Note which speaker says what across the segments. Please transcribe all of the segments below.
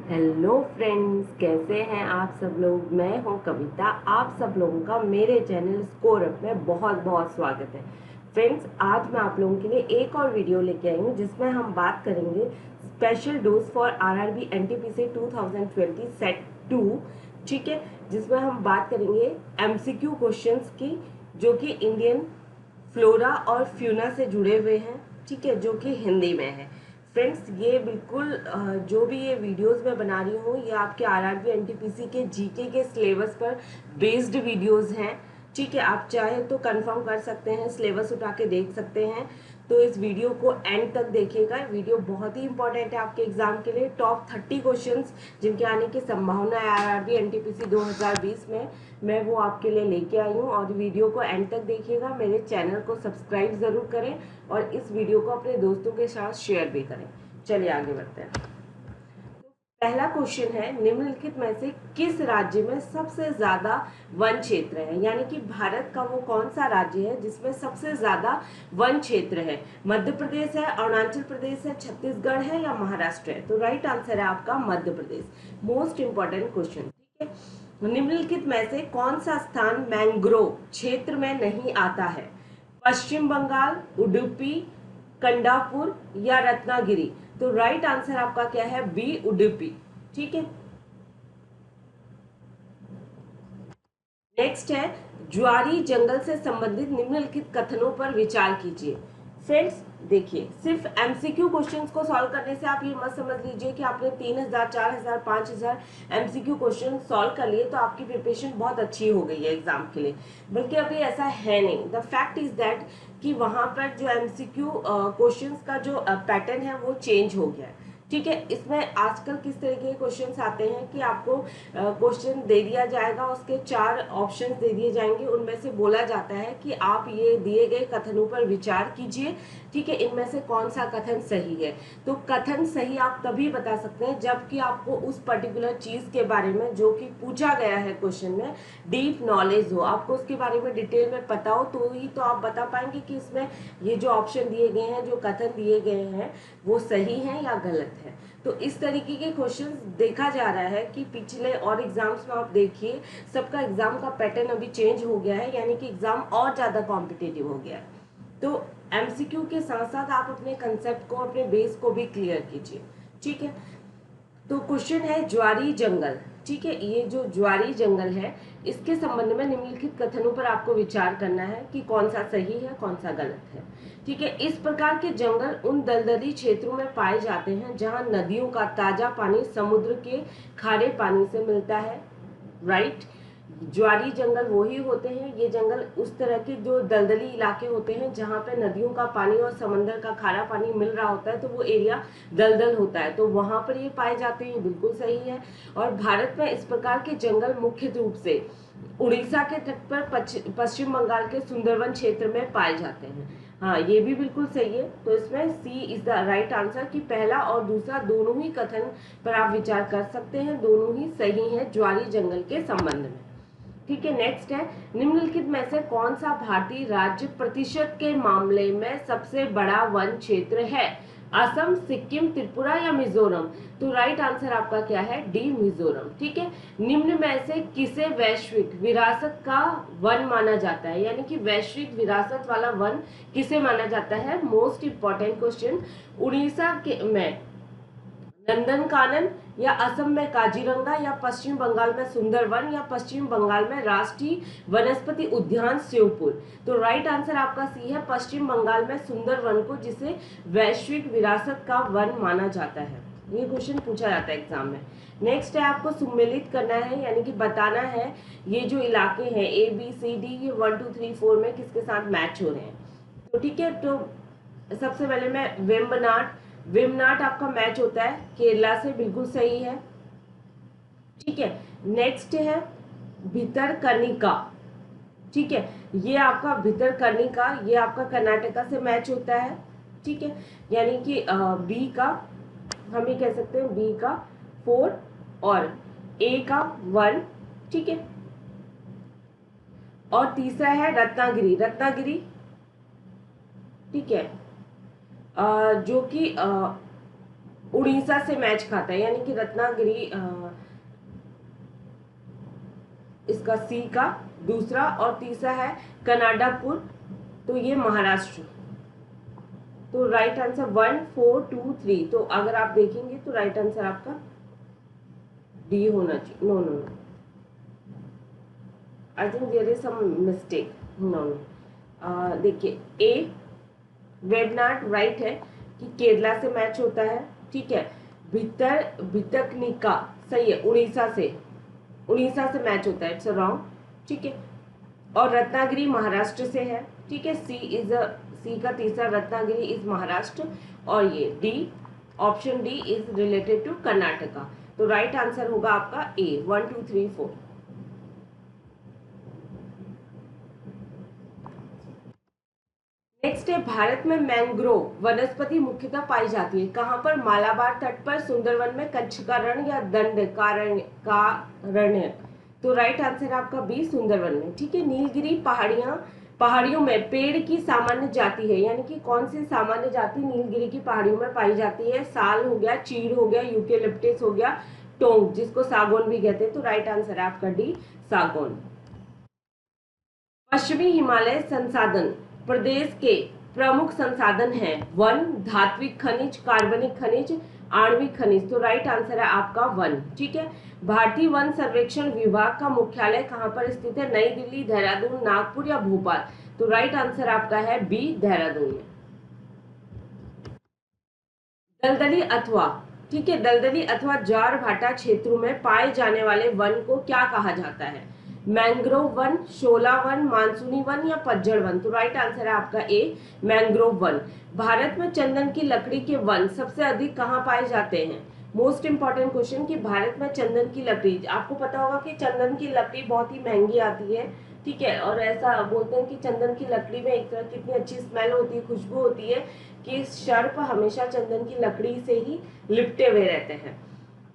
Speaker 1: Hello friends, कैसे हैं आप सब लोग। मैं हूं कविता। आप सब लोगों का मेरे चैनल स्कोर अप में बहुत बहुत स्वागत है। फ्रेंड्स, आज मैं आप लोगों के लिए एक और वीडियो लेके आई हूं जिसमें हम बात करेंगे special dose for RRB NTPC 2020 set 2। ठीक है, जिसमें हम बात करेंगे एमसीक्यू क्वेश्चंस की, जो कि इंडियन फ्लोरा और फ्यूना से जुड़े हुए हैं। ठीक है, जो कि हिंदी में है। फ्रेंड्स, ये बिल्कुल जो भी ये वीडियोस मैं बना रही हूँ, ये आपके आरआरबी एनटीपीसी के जीके के सिलेबस पर बेस्ड वीडियोस हैं। ठीक है, आप चाहे तो कंफर्म कर सकते हैं, सिलेबस उठा के देख सकते हैं। तो इस वीडियो को एंड तक देखिएगा। वीडियो बहुत ही इंपॉर्टेंट है आपके एग्जाम के लिए। टॉप 30 क्वेश्चंस जिनके आने की संभावना है आरआरबी एनटीपीसी 2020 में, मैं वो आपके लिए लेके आई हूँ। और वीडियो को एंड तक देखिएगा। मेरे चैनल को सब्सक्राइब ज़रूर करें और इस वीडियो को अपने दोस्तों के साथ शेयर भी करें। चलिए आगे बढ़ते हैं। पहला क्वेश्चन है, निम्नलिखित में से किस राज्य में सबसे ज्यादा वन क्षेत्र है। यानी कि भारत का वो कौन सा राज्य है जिसमें सबसे ज्यादा वन क्षेत्र है। मध्य प्रदेश है, अरुणाचल प्रदेश है, छत्तीसगढ़ है या महाराष्ट्र है। तो राइट आंसर है आपका Madhya Pradesh. Most important question. ठीक है, निम्नलिखित में से कौन सा स्थान मैंग्रोव क्षेत्र में नहीं आता है। पश्चिम बंगाल, उडुपी, कंडापुर या रत्नागिरी। तो राइट आंसर आपका क्या है, बी उडुपी। ठीक है, नेक्स्ट है, ज्वारी जंगल से संबंधित निम्नलिखित कथनों पर विचार कीजिए। फ्रेंड्स, देखिए, सिर्फ एमसीक्यू क्वेश्चंस को सॉल्व करने से आप ये मत समझ लीजिए कि आपने 3000, 4000, 5000 एमसीक्यू क्वेश्चन सॉल्व कर लिए तो आपकी प्रिपरेशन बहुत अच्छी हो गई है एग्जाम के लिए। बल्कि अभी ऐसा है नहीं। द फैक्ट इज दैट कि वहां पर जो एमसीक्यू क्वेश्चंस का जो पैटर्न है वो चेंज हो गया है। ठीक है, इसमें आजकल किस तरीके के क्वेश्चंस आते हैं कि आपको क्वेश्चन दे दिया जाएगा, उसके 4 ऑप्शंस दे दिए जाएंगे, उनमें से बोला जाता है कि आप ये दिए गए कथनों पर विचार कीजिए। ठीक है, इनमें से कौन सा कथन सही है। तो कथन सही आप तभी बता सकते हैं जबकि आपको उस पर्टिकुलर चीज के बारे में जो कि पूछा गया है क्वेश्चन में डीप नॉलेज हो, आपको उसके बारे में डिटेल में पता हो, तो ही तो आप बता पाएंगे कि इसमें ये जो ऑप्शन दिए गए हैं, जो कथन दिए गए हैं, वो सही है या गलत है। तो इस तरीके के क्वेश्चंस देखा जा रहा है कि पिछले और एग्जाम्स में आप देखिए, सबका एग्जाम का पैटर्न अभी चेंज हो गया है। यानी कि एग्जाम और ज्यादा कॉम्पिटिटिव हो गया है। तो एमसीक्यू के साथ साथ आप अपने कंसेप्ट को, अपने बेस को भी क्लियर कीजिए। ठीक है, तो क्वेश्चन है ज्वारी जंगल। ठीक है, ये जो ज्वारी जंगल है, इसके संबंध में निम्नलिखित कथनों पर आपको विचार करना है कि कौन सा सही है, कौन सा गलत है। ठीक है, इस प्रकार के जंगल उन दलदली क्षेत्रों में पाए जाते हैं जहां नदियों का ताजा पानी समुद्र के खारे पानी से मिलता है। राइट, ज्वारी जंगल वही होते हैं, ये जंगल उस तरह के जो दलदली इलाके होते हैं जहाँ पे नदियों का पानी और समंदर का खारा पानी मिल रहा होता है, तो वो एरिया दलदल होता है, तो वहां पर ये पाए जाते हैं। बिल्कुल सही है। और भारत में इस प्रकार के जंगल मुख्य रूप से उड़ीसा के तट पर पश्चिम बंगाल के सुंदरवन क्षेत्र में पाए जाते हैं। हाँ, ये भी बिल्कुल सही है। तो इसमें सी इज द राइट आंसर कि पहला और दूसरा दोनों ही कथन पर आप विचार कर सकते हैं, दोनों ही सही है ज्वारी जंगल के संबंध में। ठीक है, नेक्स्ट है, निम्नलिखित में से कौन सा भारतीय राज्य प्रतिशत के मामले में सबसे बड़ा वन क्षेत्र है। असम, सिक्किम, त्रिपुरा या मिजोरम। तो राइट आंसर आपका क्या है, डी मिजोरम। ठीक है, निम्न में से किसे वैश्विक विरासत का वन माना जाता है। यानी कि वैश्विक विरासत वाला वन किसे माना जाता है। Most important question. उड़ीसा के में नंदनकानन या असम में काजीरंगा या पश्चिम बंगाल में सुंदरवन या पश्चिम बंगाल में राष्ट्रीय वनस्पति उद्यान श्योपुर। तो राइट आंसर आपका सी है, पश्चिम बंगाल में सुंदरवन को जिसे वैश्विक विरासत का वन माना जाता है। ये क्वेश्चन पूछा जाता है एग्जाम में। नेक्स्ट है, आपको सम्मिलित करना है, यानी कि बताना है ये जो इलाके हैं ए बी सी डी, ये 1 2 3 4 में किसके साथ मैच हो रहे हैं। तो ठीक है, तो सबसे पहले मैं वेम्बनाड, वेमनाड आपका मैच होता है केरला से, बिल्कुल सही है। ठीक है, नेक्स्ट है भितरकनिका। ठीक है, ये आपका भितरकनिका, ये आपका कर्नाटका से मैच होता है। ठीक है, यानी कि बी का, हम ये कह सकते हैं बी का 4 और ए का 1। ठीक है, और तीसरा है रत्नागिरी, रत्नागिरी। ठीक है, जो कि उड़ीसा से मैच खाता है, यानी कि रत्नागिरी इसका सी का दूसरा, और तीसरा है कनाडापुर, तो ये महाराष्ट्र। तो राइट आंसर 1 4 2 3। तो अगर आप देखेंगे तो राइट आंसर आपका डी होना चाहिए। No no no, I think there is some mistake. No no, देखिए ए वेबनाट राइट है कि केरला से मैच होता है, ठीक है। भितरकनिका सही है, उड़ीसा से मैच होता है, इट्स रॉन्ग, ठीक है। और रत्नागिरी महाराष्ट्र से है, ठीक है। सी का तीसरा रत्नागिरी इज महाराष्ट्र, और ये D option D is related to Karnataka. तो राइट आंसर होगा आपका ए 1 2 3 4। नेक्स्ट है, भारत में मैंग्रोव वनस्पति मुख्यतः पाई जाती है कहाँ पर? मालाबार तट पर, सुंदरवन में, कच्छ का रण या दंडकारण्य। तो राइट आंसर आपका बी सुंदरवन में, ठीक है। नीलगिरी पहाड़ियों में पेड़ की सामान्य जाति है, यानी कि कौन सी सामान्य जाति नीलगिरी की पहाड़ियों में पाई जाती है? साल हो गया, चीड़ हो गया, यूकेलिप्टस हो गया, टोंग जिसको सागौन भी कहते हैं। तो राइट आंसर है आपका डी सागौन। पश्चिमी हिमालय संसाधन प्रदेश के प्रमुख संसाधन हैं वन, धात्विक खनिज, कार्बनिक खनिज, आणविक खनिज। तो राइट आंसर है आपका वन, ठीक है। भारतीय वन सर्वेक्षण विभाग का मुख्यालय कहाँ पर स्थित है? नई दिल्ली, देहरादून, नागपुर या भोपाल। तो राइट आंसर आपका है बी देहरादून में। दलदली अथवा, ठीक है, दलदली अथवा ज्वार भाटा क्षेत्रों में पाए जाने वाले वन को क्या कहा जाता है? मैंग्रोव वन, शोला वन, मानसूनी वन या पतझड़ वन। तो राइट आंसर है आपका ए मैंग्रोव वन। भारत में चंदन की लकड़ी के वन सबसे अधिक कहाँ पाए जाते हैं? मोस्ट इंपॉर्टेंट क्वेश्चन कि भारत में चंदन की लकड़ी, आपको पता होगा कि चंदन की लकड़ी बहुत ही महंगी आती है, ठीक है। और ऐसा बोलते हैं कि चंदन की लकड़ी में एक तरह कितनी अच्छी स्मेल होती है, खुशबू होती है कि सर्प हमेशा चंदन की लकड़ी से ही लिपटे हुए रहते हैं,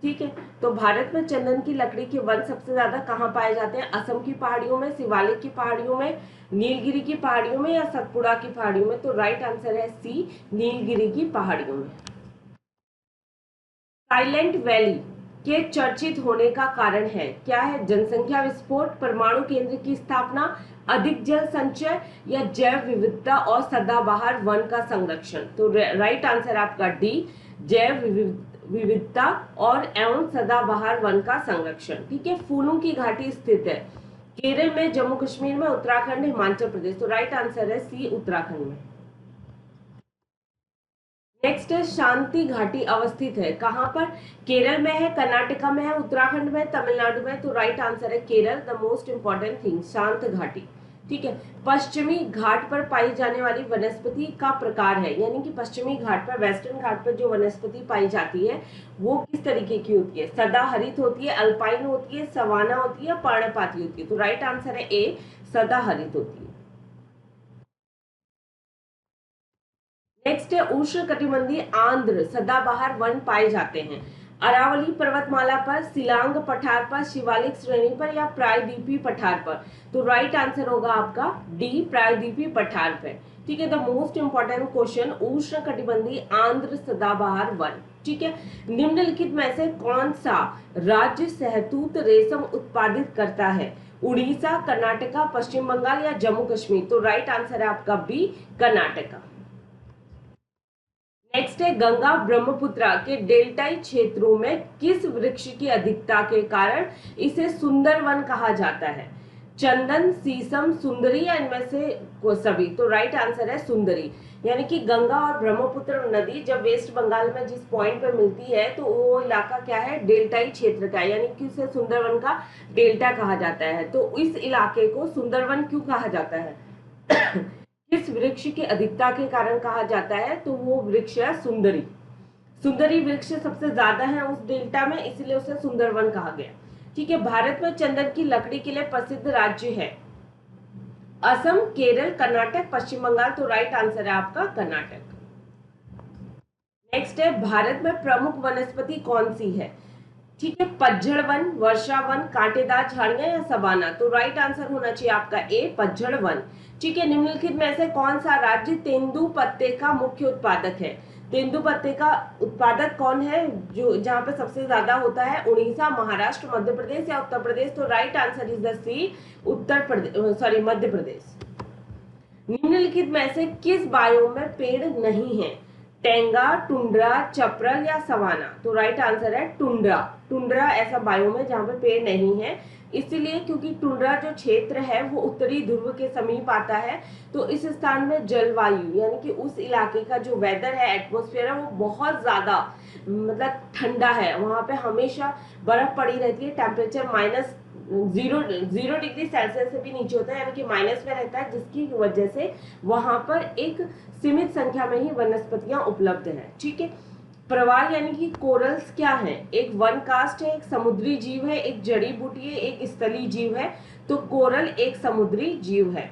Speaker 1: ठीक है। तो भारत में चंदन की लकड़ी के वन सबसे ज्यादा कहाँ पाए जाते हैं? असम की पहाड़ियों में, शिवालिक की पहाड़ियों में, नीलगिरी की पहाड़ियों में या सतपुड़ा की पहाड़ियों में। तो राइट आंसर है सी नीलगिरी की पहाड़ियों में। साइलेंट वैली के चर्चित होने का कारण है क्या है? जनसंख्या विस्फोट, परमाणु केंद्र की स्थापना, अधिक जल संचय या जैव विविधता और सदाबहार वन का संरक्षण। तो राइट आंसर आपका डी जैव विविधता और एवं सदाबहार वन का संरक्षण, ठीक है। फूलों की घाटी स्थित है केरल में, जम्मू कश्मीर में, उत्तराखंड, हिमाचल प्रदेश। तो राइट आंसर है सी उत्तराखंड में। नेक्स्ट है, शांति घाटी अवस्थित है कहाँ पर? केरल में है, कर्नाटका में है, उत्तराखंड में, तमिलनाडु में। तो राइट आंसर है Kerala, the most important thing शांत घाटी, ठीक है। पश्चिमी घाट पर पाई जाने वाली वनस्पति का प्रकार है, यानी कि पश्चिमी घाट पर, वेस्टर्न घाट पर जो वनस्पति पाई जाती है वो किस तरीके की होती है? सदाहरित होती है, अल्पाइन होती है, सवाना होती है, पर्णपाती होती है। तो राइट आंसर है ए सदाहरित होती है। नेक्स्ट है, उष्ण कटिबंधीय आंध्र सदाबहार वन पाए जाते हैं अरावली पर्वतमाला पर, सिलांग पठार पर, शिवालिक श्रेणी पर या प्रायद्वीपीय पठार पर। तो राइट आंसर होगा आपका डी प्रायद्वीपीय पठार पर, ठीक है। द मोस्ट इंपॉर्टेंट क्वेश्चन, उष्ण कटिबंधीय आंध्र सदाबहार वन, ठीक है। निम्नलिखित में से कौन सा राज्य शहतूत रेशम उत्पादित करता है? उड़ीसा, कर्नाटका, पश्चिम बंगाल या जम्मू कश्मीर। तो राइट आंसर है आपका बी कर्नाटका। नेक्स्ट है, गंगा ब्रह्मपुत्रा के डेल्टाई क्षेत्रों में किस वृक्ष की अधिकता के कारण इसे सुंदर वन कहा जाता है? चंदन, शीशम, सुंदरी या इनमें से को सभी। तो राइट आंसर है सुंदरी, यानी कि गंगा और ब्रह्मपुत्र नदी जब वेस्ट बंगाल में जिस पॉइंट पे मिलती है तो वो इलाका क्या है? डेल्टाई क्षेत्र का, यानी कि उसे सुंदरवन का डेल्टा कहा जाता है। तो इस इलाके को सुंदरवन क्यों कहा जाता है? किस वृक्ष की अधिकता के कारण कहा जाता है? तो वो वृक्ष है सुंदरी। सुंदरी वृक्ष सबसे ज्यादा है उस डेल्टा में, इसलिए उसे सुंदरवन कहा गया, ठीक है। भारत में चंदन की लकड़ी के लिए प्रसिद्ध राज्य है असम, केरल, कर्नाटक, पश्चिम बंगाल। तो राइट आंसर है आपका कर्नाटक। नेक्स्ट है, भारत में प्रमुख वनस्पति कौन सी है? ठीक है, पतझड़ वन, वर्षा वन, कांटेदार झाड़ियां या सवाना। तो राइट आंसर होना चाहिए आपका ए पतझड़ वन, ठीक है। निम्नलिखित में से कौन सा राज्य तेंदु पत्ते का मुख्य उत्पादक है? तेंदुपत्ते का उत्पादक कौन है, जो जहाँ पे सबसे ज्यादा होता है? उड़ीसा, महाराष्ट्र, मध्य प्रदेश या उत्तर प्रदेश? तो right answer is the C, Uttar Pradesh, sorry Madhya Pradesh. निम्नलिखित में से किस बायोम में पेड़ नहीं है? टेंगा, टुंड्रा, चपरल या सवाना? तो राइट आंसर है टुंड्रा। टुंड्रा ऐसा बायोम है जहाँ पे पेड़ नहीं है, इसीलिए क्योंकि टुंड्रा जो क्षेत्र है वो उत्तरी ध्रुव के समीप आता है, तो इस स्थान में जलवायु यानी कि उस इलाके का जो वेदर है, एटमॉस्फेयर है, वो बहुत ज्यादा मतलब ठंडा है। वहां पे हमेशा बर्फ पड़ी रहती है, टेम्परेचर जीरो डिग्री सेल्सियस से भी नीचे होता है, यानी कि माइनस में रहता है, जिसकी वजह से वहां पर एक सीमित संख्या में ही वनस्पतियां उपलब्ध है। ठीक है, प्रवाल यानी कि कोरल्स क्या है? एक वन कास्ट है, एक समुद्री जीव है, एक जड़ी बूटी है, एक स्थलीय जीव है। तो कोरल एक समुद्री जीव है।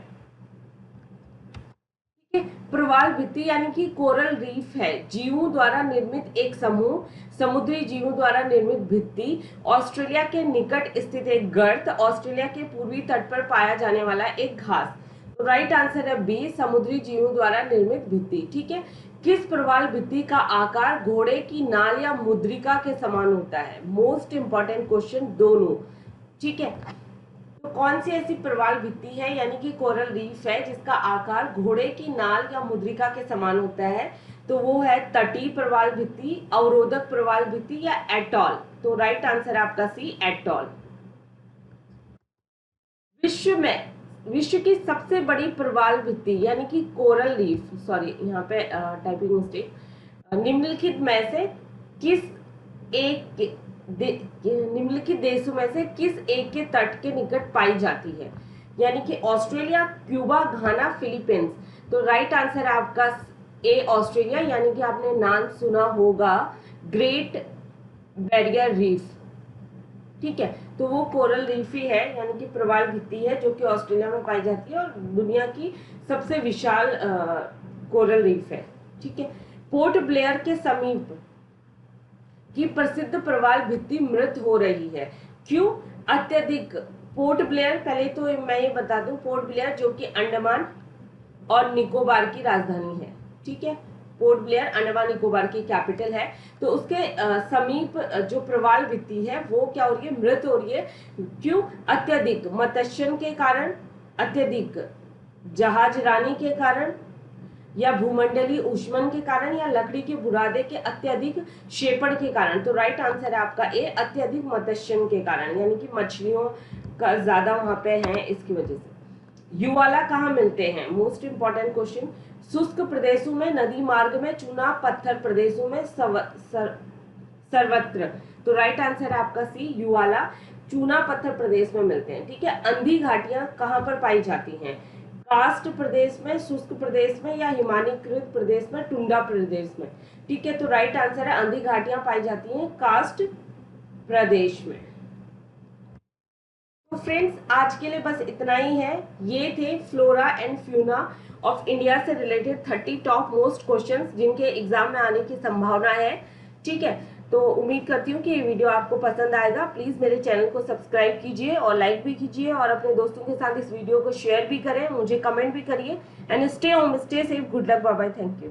Speaker 1: प्रवाल भित्ति यानी कि कोरल रीफ है, जीवों द्वारा निर्मित एक समूह, समुद्री जीवों द्वारा निर्मित भित्ति, ऑस्ट्रेलिया के निकट स्थित एक गर्त, ऑस्ट्रेलिया के पूर्वी तट पर पाया जाने वाला एक घास। तो राइट आंसर है बी, समुद्री जीवों द्वारा निर्मित भित्ति। ठीक है, किस प्रवाल भित्ति का आकार घोड़े की नाल या मुद्रिका के समान होता है? मोस्ट इंपॉर्टेंट क्वेश्चन दोनों। ठीक है, तो कौन सी ऐसी प्रवाल भित्ति है यानी कि कोरल रीफ है जिसका आकार घोड़े की नाल या मुद्रिका के समान होता है? तो वो है तटीय प्रवाल भित्ति, अवरोधक प्रवाल भित्ति या एटॉल? तो राइट आंसर है आपका सी, एटॉल। विश्व की सबसे बड़ी प्रवाल भित्ति यानी कि कोरल रीफ, सॉरी यहाँ पे टाइपिंग मिस्टेक, निम्नलिखित में से किस एक निम्नलिखित देशों में से किस एक के तट के निकट पाई जाती है? यानी कि ऑस्ट्रेलिया, क्यूबा, घाना, फिलीपींस? तो राइट आंसर है आपका ए, ऑस्ट्रेलिया, यानी कि आपने नाम सुना होगा ग्रेट बैरियर रीफ। ठीक है, तो वो कोरल रीफ ही है, यानी कि प्रवाल भित्ति है जो कि ऑस्ट्रेलिया में पाई जाती है और दुनिया की सबसे विशाल कोरल रीफ है। ठीक है, पोर्ट ब्लेयर के समीप की प्रसिद्ध प्रवाल भित्ति मृत हो रही है, क्यों? अत्यधिक पोर्ट ब्लेयर, पहले तो मैं ये बता दूं, पोर्ट ब्लेयर जो कि अंडमान और निकोबार की राजधानी है। ठीक है, पोर्ट ब्लेयर अंडमान निकोबार की कैपिटल है, तो उसके समीप जो प्रवाल भित्ति है वो क्या हो रही है? मृत हो रही है। क्यों? अत्यधिक मत्स्यन के कारण, अत्यधिक जहाजरानी के कारण, या भूमंडलीय ऊष्मन के कारण, या लकड़ी के बुरादे के अत्यधिक शेपण के कारण? तो राइट आंसर है आपका ए, अत्यधिक मत्स्यन के कारण, यानी कि मछलियों का ज्यादा वहां पे है, इसकी वजह से। युवाला कहाँ मिलते हैं? Most important question. शुष्क प्रदेशों में, नदी मार्ग में, चूना पत्थर प्रदेशों में, सर्वत्र? तो राइट आंसर है आपका सी, युवाला चूना पत्थर प्रदेश में मिलते हैं। ठीक है, अंधी घाटियां कहाँ पर पाई जाती हैं? कास्ट प्रदेश में, शुष्क प्रदेश में, या हिमानीकृत प्रदेश में, टुंड्रा प्रदेश में? ठीक है, तो राइट आंसर है अंधी घाटियां पाई जाती हैं कास्ट प्रदेश में। तो फ्रेंड्स, आज के लिए बस इतना ही है। ये थे flora and fauna of India से रिलेटेड 30 टॉप मोस्ट क्वेश्चंस जिनके एग्जाम में आने की संभावना है। ठीक है, तो उम्मीद करती हूँ कि ये वीडियो आपको पसंद आएगा। प्लीज मेरे चैनल को सब्सक्राइब कीजिए और लाइक भी कीजिए और अपने दोस्तों के साथ इस वीडियो को शेयर भी करें, मुझे कमेंट भी करिए। And stay home, stay safe, good luck, bye bye, thank you.